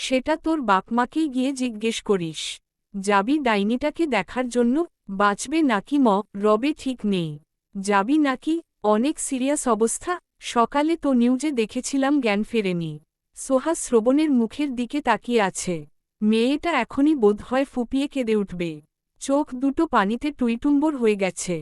সেটা তোর বাপমাকেই গিয়ে জিজ্ঞেস করিস। যাবি ডাইনিটাকে দেখার জন্য? বাঁচবে নাকি রবে ঠিক নেই। যাবি নাকি? অনেক সিরিয়াস অবস্থা। সকালে তো নিউজে দেখেছিলাম জ্ঞান ফেরেনি। সোহা শ্রবণের মুখের দিকে তাকিয়ে আছে। মেয়েটা এখনই বোধহয় ফুপিয়ে কেঁদে উঠবে। চোখ দুটো পানিতে টুইটুম্বর হয়ে গেছে।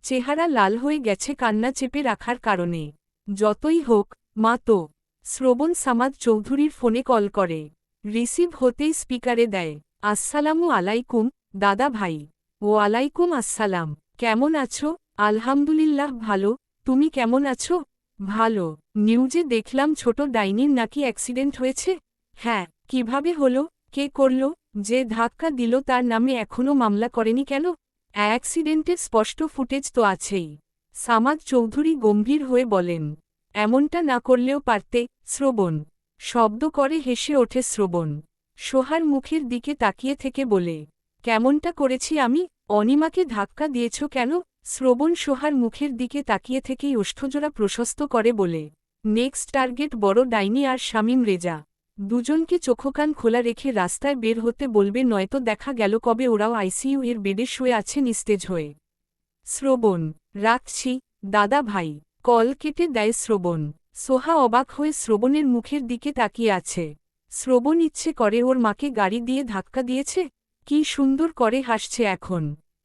চেহারা লাল হয়ে গেছে কান্না চেপে রাখার কারণে। যতই হোক, মা তো। শ্রবণ সামাদ চৌধুরীর ফোনে কল করে। রিসিভ হতেই স্পিকারে দেয়। আসসালামু আলাইকুম, দাদা ভাই। ওয়ালাইকুম আসসালাম। কেমন আছো? আলহামদুলিল্লাহ ভালো। তুমি কেমন আছো? ভালো। নিউজে দেখলাম ছোট ডাইনির নাকি অ্যাক্সিডেন্ট হয়েছে। হ্যাঁ, কিভাবে হলো? কে করল? যে ধাক্কা দিল তার নামে এখনও মামলা করেনি কেন? অ্যাক্সিডেন্টের স্পষ্ট ফুটেজ তো আছেই। সামাদ চৌধুরী গম্ভীর হয়ে বলেন। এমনটা না করলেও পারতে। শ্রবণ শব্দ করে হেসে ওঠে শ্রবণ। সোহার মুখের দিকে তাকিয়ে থেকে বলে, কেমনটা করেছি আমি? অনিমাকে ধাক্কা দিয়েছ কেন? শ্রবণ সোহার মুখের দিকে তাকিয়ে থেকেই ওষ্ঠজোড়া প্রশস্ত করে বলে, নেক্সট টার্গেট বড় ডাইনি আর শামীম রেজা। দুজনকে চোখকান খোলা রেখে রাস্তায় বের হতে বলবে, নয়তো দেখা গেল কবে ওরাও আইসিইউ এর বেডে শুয়ে আছে নিস্তেজ হয়ে। শ্রবণ রাখছি, দাদা ভাই। কল কেটে দেয় শ্রবণ। সোহা অবাক হয়ে শ্রবণের মুখের দিকে তাকিয়ে আছে। শ্রবণ ইচ্ছে করে ওর মাকে গাড়ি দিয়ে ধাক্কা দিয়েছে। কি সুন্দর করে হাসছে এখন।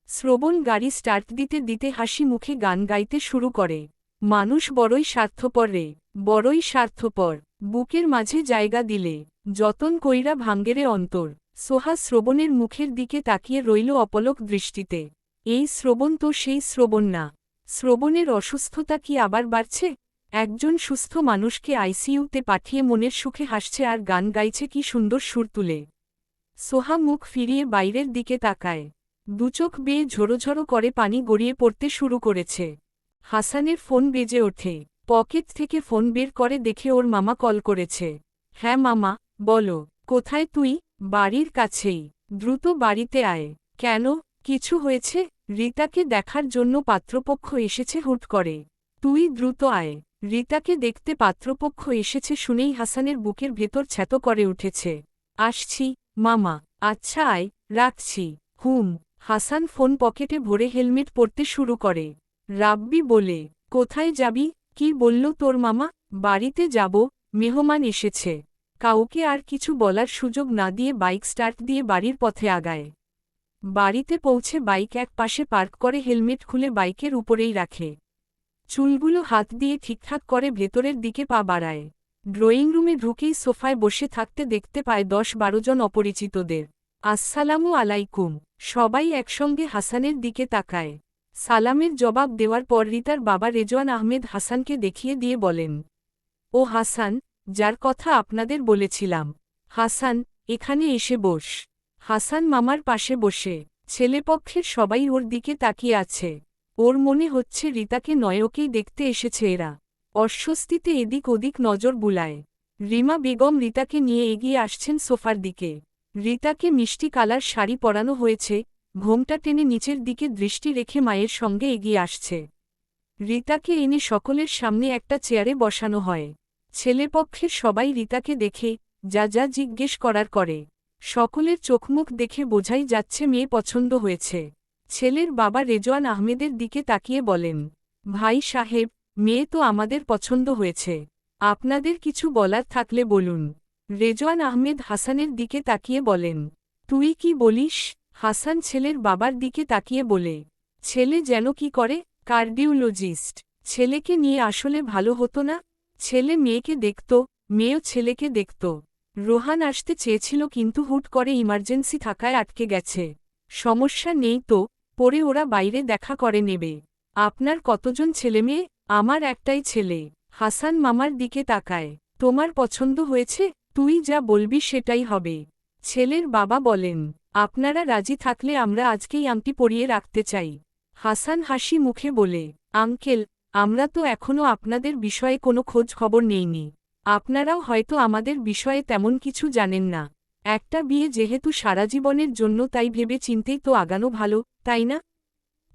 শ্রবণ গাড়ি স্টার্ট দিতে দিতে হাসি মুখে গান গাইতে শুরু করে। মানুষ বড়ই স্বার্থপর রে, বড়ই স্বার্থপর। বুকের মাঝে জায়গা দিলে যতন কইরা ভাঙ্গেরে অন্তর। সোহা শ্রবণের মুখের দিকে তাকিয়ে রইল অপলক দৃষ্টিতে। এই শ্রবণ তো সেই শ্রবণ না। শ্রবণের অসুস্থতা কি আবার বাড়ছে? একজন সুস্থ মানুষকে আইসিইউতে পাঠিয়ে মনের সুখে হাসছে আর গান গাইছে, কি সুন্দর সুর তুলে। সোহা মুখ ফিরিয়ে বাইরের দিকে তাকায়। দুচোখ বেয়ে ঝোড়োঝোড়ো করে পানি গড়িয়ে পড়তে শুরু করেছে। হাসানের ফোন বেজে ওঠে। পকেট থেকে ফোন বের করে দেখে ওর মামা কল করেছে। হ্যাঁ মামা, বলো। কোথায় তুই? বাড়ির কাছেই। দ্রুত বাড়িতে আয়। কেন, কিছু হয়েছে? রিতাকে দেখার জন্য পাত্রপক্ষ এসেছে হুট করে। তুই দ্রুত আয়। রিতাকে দেখতে পাত্রপক্ষ এসেছে শুনেই হাসানের বুকের ভেতর ছ্যাতো করে উঠেছে। আসছি মামা। আচ্ছা আয়, রাখছি। হাসান ফোন পকেটে ভরে হেলমেট পরতে শুরু করে। রাব্বি বলে, কোথায় যাবি? কি বলল তোর মামা? বাড়িতে যাব, মেহমান এসেছে। কাউকে আর কিছু বলার সুযোগ না দিয়ে বাইক স্টার্ট দিয়ে বাড়ির পথে আগায়। বাড়িতে পৌঁছে বাইক এক পাশে পার্ক করে হেলমেট খুলে বাইকের উপরেই রাখে। চুলগুলো হাত দিয়ে ঠিকঠাক করে ভেতরের দিকে পা বাড়ায়। ড্রয়িং রুমে ঢুকেই সোফায় বসে থাকতে দেখতে পায় ১০-১২ জন অপরিচিতদের। আসসালামু আলাইকুম। সবাই একসঙ্গে হাসানের দিকে তাকায়। সালামের জবাব দেওয়ার পর রিতার বাবা রেজওয়ান আহমেদ হাসানকে দেখিয়ে দিয়ে বলেন, ও হাসান, যার কথা আপনাদের বলেছিলাম। হাসান, এখানে এসে বস। হাসান মামার পাশে বসে। ছেলেপক্ষের সবাই ওর দিকে তাকিয়ে আছে। ওর মনে হচ্ছে রিতাকে নয়, ওকেই দেখতে এসেছে এরা। অস্বস্তিতে এদিক ওদিক নজর বুলায়। রিমা বেগম রিতাকে নিয়ে এগিয়ে আসছেন সোফার দিকে। রিতাকে মিষ্টি কালার শাড়ি পরানো হয়েছে, ঘোমটা টেনে নিচের দিকে দৃষ্টি রেখে মায়ের সঙ্গে এগিয়ে আসছে। রিতাকে এনে সকলের সামনে একটা চেয়ারে বসানো হয়। ছেলেপক্ষের সবাই রিতাকে দেখে যা যা জিজ্ঞেস করার করে। সকলের চোখমুখ দেখে বোঝাই যাচ্ছে মেয়ে পছন্দ হয়েছে। ছেলের বাবা রেজওয়ান আহমেদের দিকে তাকিয়ে বলেন, ভাই সাহেব, মেয়ে তো আমাদের পছন্দ হয়েছে। আপনাদের কিছু বলার থাকলে বলুন। রেজওয়ান আহমেদ হাসানের দিকে তাকিয়ে বলেন, তুই কি বলিস? হাসান ছেলের বাবার দিকে তাকিয়ে বলে, ছেলে যেন কি করে? কার্ডিওলজিস্ট। ছেলেকে নিয়ে আসলে ভালো হতো না? ছেলে মেয়েকে দেখত, মেয়েও ছেলেকে দেখত। রোহান আসতে চেয়েছিল কিন্তু হুট করে ইমার্জেন্সি থাকায় আটকে গেছে। সমস্যা নেই তো, পরে ওরা বাইরে দেখা করে নেবে। আপনার কতজন ছেলেমেয়ে? আমার একটাই ছেলে। হাসান মামার দিকে তাকায়। তোমার পছন্দ হয়েছে? তুই যা বলবি সেটাই হবে। ছেলের বাবা বলেন, আপনারা রাজি থাকলে আমরা আজকেই আংটি পরিয়ে রাখতে চাই। হাসান হাসি মুখে বলে, আঙ্কেল, আমরা তো এখনও আপনাদের বিষয়ে কোনো খোঁজ খবর নেইনি। আপনারাও হয়তো আমাদের বিষয়ে তেমন কিছু জানেন না। একটা বিয়ে যেহেতু সারা জীবনের জন্য, তাই ভেবে চিন্তেই তো আগানো ভালো, তাই না?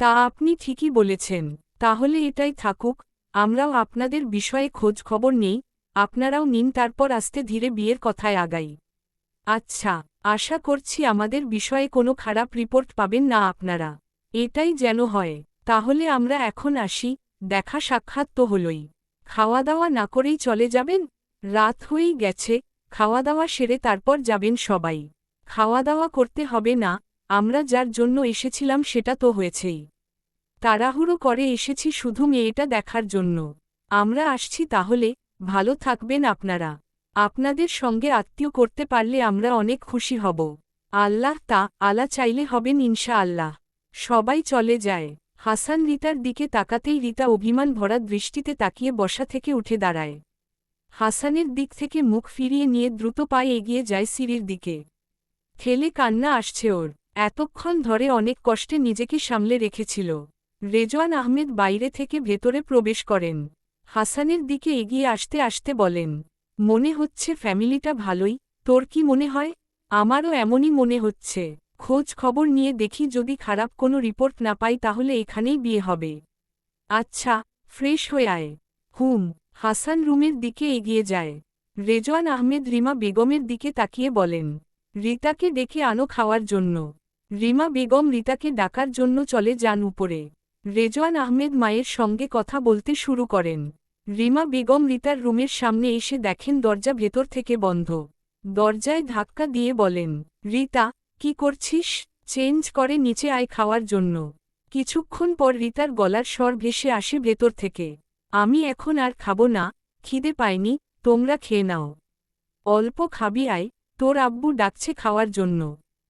তা আপনি ঠিকই বলেছেন। তাহলে এটাই থাকুক, আমরাও আপনাদের বিষয়ে খোঁজ খবর নেই, আপনারাও নিন, তারপর আস্তে ধীরে বিয়ের কথায় আগাই। আচ্ছা, আশা করছি আমাদের বিষয়ে কোনো খারাপ রিপোর্ট পাবেন না আপনারা। এটাই যেন হয়। তাহলে আমরা এখন আসি, দেখা সাক্ষাৎ তো হলই। খাওয়া দাওয়া না করেই চলে যাবেন? রাত হয়েই গেছে, খাওয়া দাওয়া সেরে তারপর যাবেন সবাই। খাওয়া দাওয়া করতে হবে না, আমরা যার জন্য এসেছিলাম সেটা তো হয়েছেই। তাড়াহুড়ো করে এসেছি শুধু মেয়েটা দেখার জন্য। আমরা আসছি তাহলে, ভালো থাকবেন আপনারা। আপনাদের সঙ্গে আত্মীয় করতে পারলে আমরা অনেক খুশি হব। আল্লাহ আলা চাইলে হবেন ইনশাআল্লাহ। সবাই চলে যায়। হাসান রিতার দিকে তাকাতেই রিতা অভিমান ভরা দৃষ্টিতে তাকিয়ে বসা থেকে উঠে দাঁড়ায়। হাসানের দিক থেকে মুখ ফিরিয়ে নিয়ে দ্রুত পায়ে এগিয়ে যায় সিঁড়ির দিকে। ঠেলে কান্না আসছে ওর। এতক্ষণ ধরে অনেক কষ্টে নিজেকে সামলে রেখেছিল। রেজওয়ান আহমেদ বাইরে থেকে ভেতরে প্রবেশ করেন। হাসানের দিকে এগিয়ে আসতে আসতে বলেন, মনে হচ্ছে ফ্যামিলিটা ভালোই, তোর কি মনে হয়? আমারও এমনই মনে হচ্ছে। খোঁজ খবর নিয়ে দেখি যদি খারাপ কোনো রিপোর্ট না পাই তাহলে এখানেই বিয়ে হবে। আচ্ছা, ফ্রেশ হয়ে আয়। হাসান রুমের দিকে এগিয়ে যায়। রেজওয়ান আহমেদ রিমা বেগমের দিকে তাকিয়ে বলেন, রিতাকে ডেকে আনো খাওয়ার জন্য। রিমা বেগম রিতাকে ডাকার জন্য চলে যান উপরে। রেজওয়ান আহমেদ মায়ের সঙ্গে কথা বলতে শুরু করেন। রিমা বেগম রিতার রুমের সামনে এসে দেখেন দরজা ভেতর থেকে বন্ধ। দরজায় ধাক্কা দিয়ে বলেন, রিতা, কি করছিস? চেঞ্জ করে নিচে আয় খাওয়ার জন্য। কিছুক্ষণ পর রিতার গলার স্বর ভেসে আসে ভেতর থেকে, আমি এখন আর খাবো না, খিদে পায়নি, তোমরা খেয়ে নাও। অল্প খাবি আয়, তোর আব্বু ডাকছে খাওয়ার জন্য।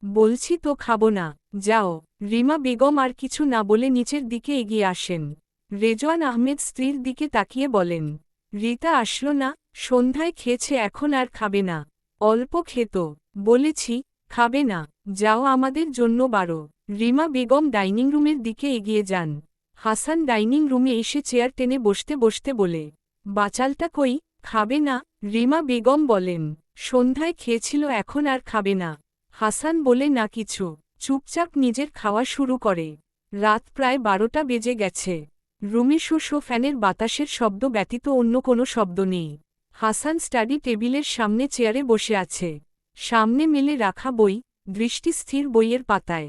বলছি তো খাবো না, যাও। রিমা বেগম আর কিছু না বলে নিচের দিকে এগিয়ে আসেন। রেজওয়ান আহমেদ স্ত্রীর দিকে তাকিয়ে বলেন, রিতা আসলো না? সন্ধ্যায় খেয়েছে, এখন আর খাবে না। অল্প খেত, বলেছি, খাবে না, যাও আমাদের জন্য বারো। রিমা বেগম ডাইনিং রুমের দিকে এগিয়ে যান। হাসান ডাইনিং রুমে এসে চেয়ার টেনে বসতে বসতে বলে, বাচালটা কই, খাবে না? রিমা বেগম বলেন, সন্ধ্যায় খেয়েছিল, এখন আর খাবে না। হাসান বলে না কিছু, চুপচাপ নিজের খাওয়া শুরু করে। রাত প্রায় 12টা বেজে গেছে। রুমে শো ফ্যানের বাতাসের শব্দ ব্যতীত অন্য কোনো শব্দ নেই। হাসান স্টাডি টেবিলের সামনে চেয়ারে বসে আছে। সামনে মেলে রাখা বই, দৃষ্টি স্থির বইয়ের পাতায়।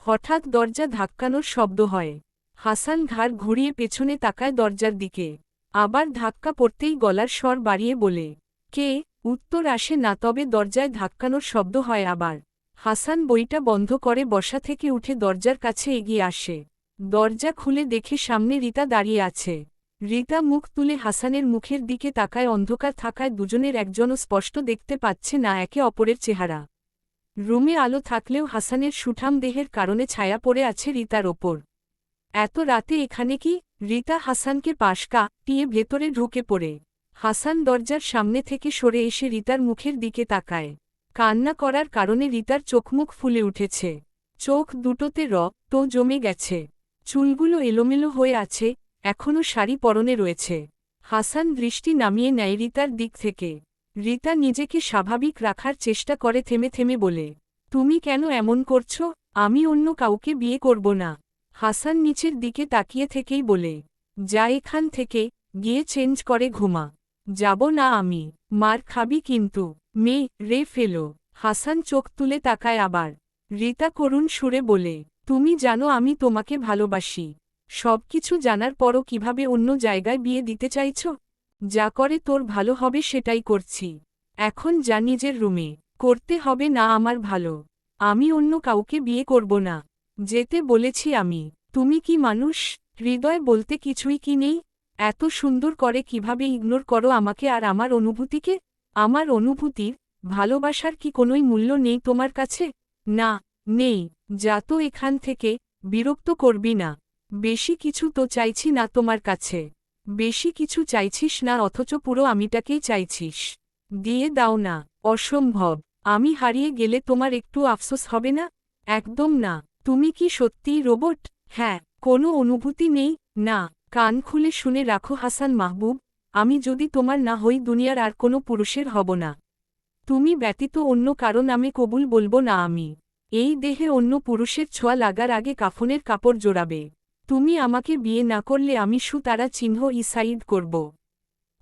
হঠাৎ দরজা ধাক্কানোর শব্দ হয়। হাসান ঘাড় ঘুরিয়ে পেছনে তাকায় দরজার দিকে। আবার ধাক্কা পড়তেই গলার স্বর বাড়িয়ে বলে, কে? উত্তর আসে না, তবে দরজায় ধাক্কানোর শব্দ হয় আবার। হাসান বইটা বন্ধ করে বসা থেকে উঠে দরজার কাছে এগিয়ে আসে। দরজা খুলে দেখে সামনে রিতা দাঁড়িয়ে আছে। রিতা মুখ তুলে হাসানের মুখের দিকে তাকায়। অন্ধকার থাকায় দুজনের একজনও স্পষ্ট দেখতে পাচ্ছে না একে অপরের চেহারা। রুমে আলো থাকলেও হাসানের সুঠাম দেহের কারণে ছায়া পড়ে আছে রিতার ওপর। এত রাতে এখানে কি? রিতা হাসানকে পাশ কাটিয়ে ভেতরে ঢুকে পড়ে। হাসান দরজার সামনে থেকে সরে এসে রিতার মুখের দিকে তাকায়। কান্না করার কারণে রিতার চোখমুখ ফুলে উঠেছে। চোখ দুটোতে রক্ত জমে গেছে। চুলগুলো এলোমেলো হয়ে আছে, এখনও শাড়ি পরনে রয়েছে। হাসান দৃষ্টি নামিয়ে নেয় রিতার দিক থেকে। রিতা নিজেকে স্বাভাবিক রাখার চেষ্টা করে থেমে থেমে বলে, তুমি কেন এমন করছো? আমি অন্য কাউকে বিয়ে করব না। হাসান নিচের দিকে তাকিয়ে থেকেই বলে, যা এখান থেকে, গিয়ে চেঞ্জ করে ঘুমা। যাব না আমি। মার খাবি কিন্তু। রে ফেলো। হাসান চোখ তুলে তাকায় আবার। রিতা করুণ সুরে বলে, তুমি জানো আমি তোমাকে ভালোবাসি। সবকিছু জানার পরও কিভাবে অন্য জায়গায় বিয়ে দিতে চাইছ? যা করে তোর ভালো হবে সেটাই করছি। এখন যা নিজের রুমে। করতে হবে না আমার ভালো। আমি অন্য কাউকে বিয়ে করব না। যেতে বলেছি আমি। তুমি কি মানুষ? হৃদয় বলতে কিছুই কি নেই? এত সুন্দর করে কিভাবে ইগনোর করো আমাকে আর আমার অনুভূতিকে? আমার অনুভূতির, ভালোবাসার কি কোনোই মূল্য নেই তোমার কাছে? না, নেই। যা তো এখান থেকে, বিরক্ত করবি না। বেশি কিছু তো চাইছি না তোমার কাছে। বেশি কিছু চাইছিস না, অথচ পুরো আমিটাকেই চাইছিস। দিয়ে দাও না। অসম্ভব। আমি হারিয়ে গেলে তোমার একটু আফসোস হবে না? একদম না। তুমি কি সত্যিই রোবট? হ্যাঁ। কোনো অনুভূতি নেই? না। কান খুলে শুনে রাখো হাসান মাহবুব, আমি যদি তোমার না হই দুনিয়ার আর কোনো পুরুষের হব না। তুমি ব্যতীত অন্য কারো নামে কবুল বলবো না আমি। এই দেহে অন্য পুরুষের ছোঁয়া লাগার আগে কাফনের কাপড় জোড়াবে। তুমি আমাকে বিয়ে না করলে আমি তারা চিহ্ন ইসাইড করব।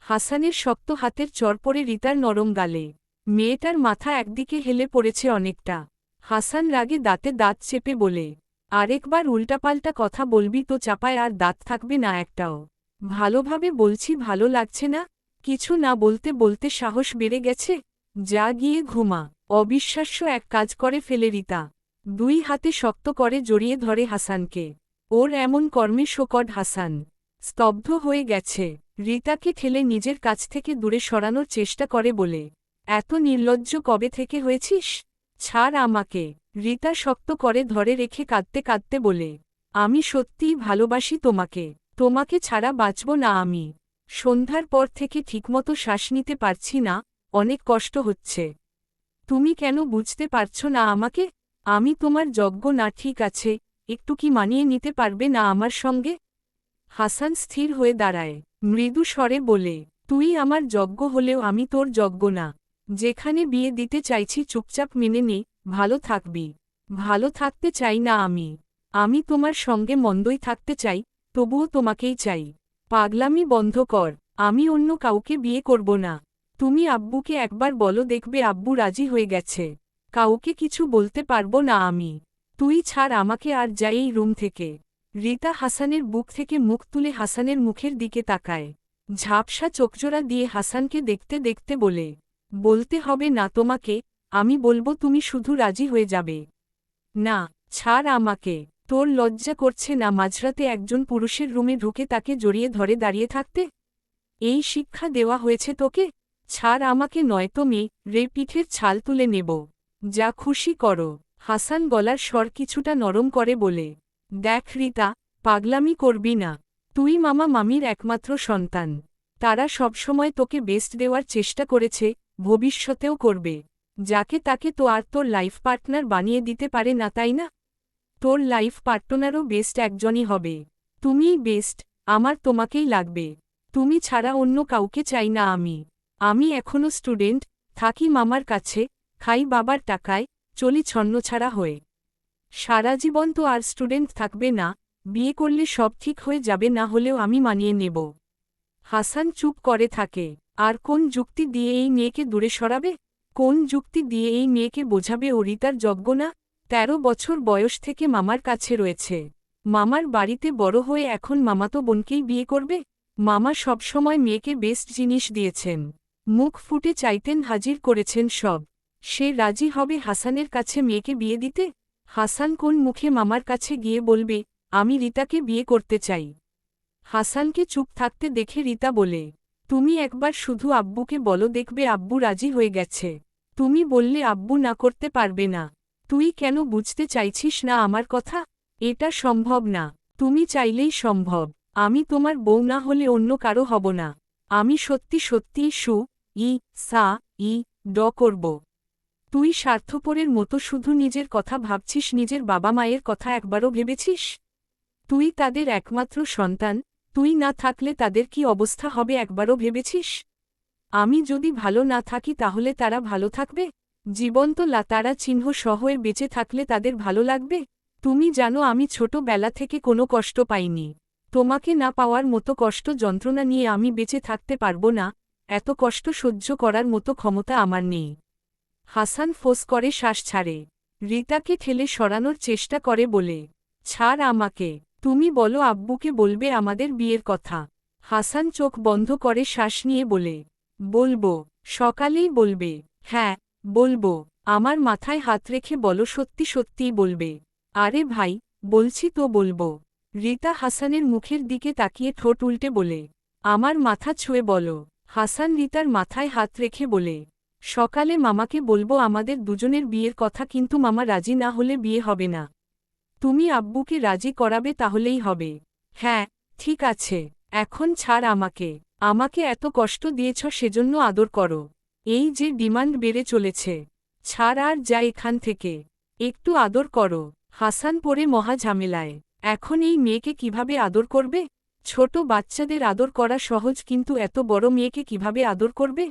হাসানের শক্ত হাতের চর পড়ে রিতার নরম গালে। মেয়েটার মাথা একদিকে হেলে পড়েছে অনেকটা। হাসান রাগে দাঁতে দাঁত চেপে বলে, আরেকবার উল্টাপাল্টা কথা বলবি তো চাপায় আর দাঁত থাকবে না একটাও। ভালোভাবে বলছি, ভালো লাগছে না? কিছু না বলতে বলতে সাহস বেড়ে গেছে? যা গিয়ে ঘুমা। অবিশ্বাস্য এক কাজ করে ফেলে রিতা। দুই হাতে শক্ত করে জড়িয়ে ধরে হাসানকে। ওর এমন কর্মে শোকড হাসান স্তব্ধ হয়ে গেছে। রিতাকে ঠেলে নিজের কাছ থেকে দূরে সরানোর চেষ্টা করে বলে, এত নির্লজ্জ কবে থেকে হয়েছিস? ছাড় আমাকে। রিতা শক্ত করে ধরে রেখে কাঁদতে কাঁদতে বলে, আমি সত্যিই ভালোবাসি তোমাকে। তোমাকে ছাড়া বাঁচব না আমি। সন্ধ্যার পর থেকে ঠিকমতো শ্বাস নিতে পারছি না, অনেক কষ্ট হচ্ছে। তুমি কেন বুঝতে পারছো না আমাকে? আমি তোমার যোগ্য না, ঠিক আছে, একটু কি মানিয়ে নিতে পারবে না আমার সঙ্গে? হাসান স্থির হয়ে দাঁড়ায়, মৃদু স্বরে বলে, তুই আমার যোগ্য হলেও আমি তোর যোগ্য না। যেখানে বিয়ে দিতে চাইছি চুপচাপ মেনে নে, ভালো থাকবি। ভালো থাকতে চাই না আমি। আমি তোমার সঙ্গে মন্দই থাকতে চাই, তবুও তোমাকেই চাই। পাগলামি বন্ধ কর। আমি অন্য কাউকে বিয়ে করব না। তুমি আব্বুকে একবার বলো, দেখবে আব্বু রাজি হয়ে গেছে। কাউকে কিছু বলতে পারবো না আমি। তুই ছাড় আমাকে আর যাই এই রুম থেকে। রিতা হাসানের বুক থেকে মুখ তুলে হাসানের মুখের দিকে তাকায়। ঝাপসা চোখজোড়া দিয়ে হাসানকে দেখতে দেখতে বলে, বলতে হবে না তোমাকে, আমি বলবো, তুমি শুধু রাজি হয়ে যাবে। না, ছাড় আমাকে। তোর লজ্জা করছে না মাঝরাতে একজন পুরুষের রুমে ঢুকে তাকে জড়িয়ে ধরে দাঁড়িয়ে থাকতে? এই শিক্ষা দেওয়া হয়েছে তোকে? ছাড় আমাকে, নয়তো রে পিঠের ছাল তুলে নেব। যা খুশি করো। হাসান গলার স্বর কিছুটা নরম করে বলে, দেখ রিতা, পাগলামি করবি না। তুই মামা মামির একমাত্র সন্তান। তারা সবসময় তোকে বেস্ট দেওয়ার চেষ্টা করেছে, ভবিষ্যতেও করবে। যাকে তাকে তো আর তোর লাইফ পার্টনার বানিয়ে দিতে পারে না, তাই না? তোর লাইফ পার্টনারও বেস্ট একজনই হবে। তুমিই বেস্ট। আমার তোমাকেই লাগবে। তুমি ছাড়া অন্য কাউকে চাই না আমি। আমি এখনো স্টুডেন্ট, থাকি মামার কাছে, খাই বাবার টাকায়, চলি ছন্নছাড়া হয়ে। সারা জীবন তো আর স্টুডেন্ট থাকবে না, বিয়ে করলে সব ঠিক হয়ে যাবে, না হলেও আমি মানিয়ে নেব। হাসান চুপ করে থাকে। আর কোন যুক্তি দিয়ে এই মেয়েকে দূরে সরাবে? কোন যুক্তি দিয়ে এই মেয়েকে বোঝাবে ও রিতার যোগ্য না? ১৩ বছর বয়স থেকে মামার কাছে রয়েছে। মামার বাড়িতে বড় হয়ে এখন মামাতো বোনকেই বিয়ে করবে? মামা সবসময় মেয়েকে বেস্ট জিনিস দিয়েছেন। মুখ ফুটে চাইতেন, হাজির করেছেন সব। সে রাজি হবে হাসানের কাছে মেয়েকে বিয়ে দিতে? হাসান কোন মুখে মামার কাছে গিয়ে বলবে, আমি রিতাকে বিয়ে করতে চাই? হাসানকে চুপ থাকতে দেখে রিতা বলে, তুমি একবার শুধু আব্বুকে বলো, দেখবে আব্বু রাজি হয়ে গেছে। তুমি বললে আব্বু না করতে পারবে না। তুই কেন বুঝতে চাইছিস না আমার কথা? এটা সম্ভব না। তুমি চাইলেই সম্ভব। আমি তোমার বউ না হলে অন্য কারো হব না। আমি সত্যি সত্যিই সা ই ড করব। তুই স্বার্থপরের মতো শুধু নিজের কথা ভাবছিস, নিজের বাবা মায়ের কথা একবারও ভেবেছিস? তুই তাদের একমাত্র সন্তান, তুই না থাকলে তাদের কি অবস্থা হবে একবারও ভেবেছিস? আমি যদি ভালো না থাকি তাহলে তারা ভালো থাকবে? জীবন্ত তারা চিহ্ন সহয়ে বেঁচে থাকলে তাদের ভালো লাগবে? তুমি জানো আমি ছোটবেলা থেকে কোনো কষ্ট পাইনি। তোমাকে না পাওয়ার মতো কষ্ট যন্ত্রণা নিয়ে আমি বেঁচে থাকতে পারবো না। এত কষ্ট সহ্য করার মতো ক্ষমতা আমার নেই। হাসান ফোঁস করে শ্বাস ছাড়ে। রিতাকে ঠেলে সরানোর চেষ্টা করে বলে, ছাড় আমাকে। তুমি বলো আব্বুকে বলবে আমাদের বিয়ের কথা। হাসান চোখ বন্ধ করে শ্বাস নিয়ে বলে, বলবো। সকালেই বলবে? হ্যাঁ, বলবো। আমার মাথায় হাত রেখে বলো, সত্যি সত্যিই বলবে? আরে ভাই, বলছি তো বলবো। রিতা হাসানের মুখের দিকে তাকিয়ে ঠোঁট উল্টে বলে, আমার মাথা ছুঁয়ে বলো। হাসান রিতার মাথায় হাত রেখে বলে, সকালে মামাকে বলবো আমাদের দুজনের বিয়ের কথা, কিন্তু মামা রাজি না হলে বিয়ে হবে না। তুমি আব্বুকে রাজি করাবে তাহলেই হবে। হ্যাঁ, ঠিক আছে। এখন ছাড় আমাকে। আমাকে এত কষ্ট দিয়েছ সেজন্য আদর করো। এই যে ডিমান্ড বেড়ে চলেছে, ছাড় আর যা এখান থেকে। একটু আদর করো। হাসান পড়ে মহা ঝামেলায়। এখন এই মেয়েকে কিভাবে আদর করবে? ছোট বাচ্চাদের আদর করা সহজ, কিন্তু এত বড় মেয়েকে কিভাবে আদর করবে?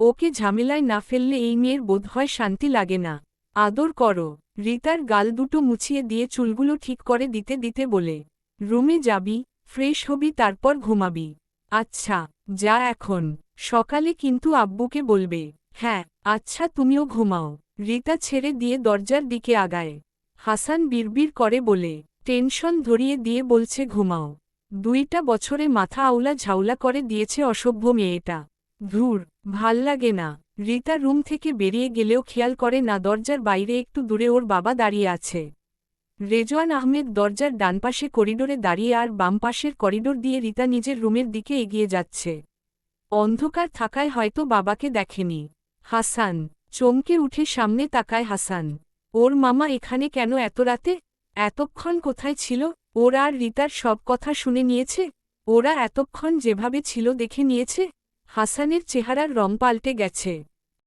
ওকে ঝামেলায় না ফেললে এই মেয়ের বোধহয় শান্তি লাগে না। আদর করো। রিতার গাল দুটো মুছিয়ে দিয়ে চুলগুলো ঠিক করে দিতে দিতে বলে, রুমে যাবি, ফ্রেশ হবি, তারপর ঘুমাবি। আচ্ছা, যা এখন। সকালে কিন্তু আব্বুকে বলবে। হ্যাঁ, আচ্ছা তুমিও ঘুমাও। রিতা ছেড়ে দিয়ে দরজার দিকে আগায়। হাসান বিড়বিড় করে বলে, টেনশন ধরিয়ে দিয়ে বলছে ঘুমাও। 2টা বছরে মাথা আউলা ঝাউলা করে দিয়েছে অসভ্য মেয়েটা। ধুর, ভাল লাগে না। রিতা রুম থেকে বেরিয়ে গেলেও খেয়াল করে না দরজার বাইরে একটু দূরে ওর বাবা দাঁড়িয়ে আছে। রেজওয়ান আহমেদ দরজার ডানপাশে করিডোরে দাঁড়িয়ে আর বাম পাশের করিডোর দিয়ে রিতা নিজের রুমের দিকে এগিয়ে যাচ্ছে। অন্ধকার থাকায় হয়তো বাবাকে দেখেনি। হাসান চমকে উঠে সামনে তাকায় হাসান। ওর মামা এখানে কেন এত রাতে? এতক্ষণ কোথায় ছিল? ওরা আর রিতার সব কথা শুনে নিয়েছে? ওরা এতক্ষণ যেভাবে ছিল দেখে নিয়েছে? হাসানের চেহারার রং পাল্টে গেছে।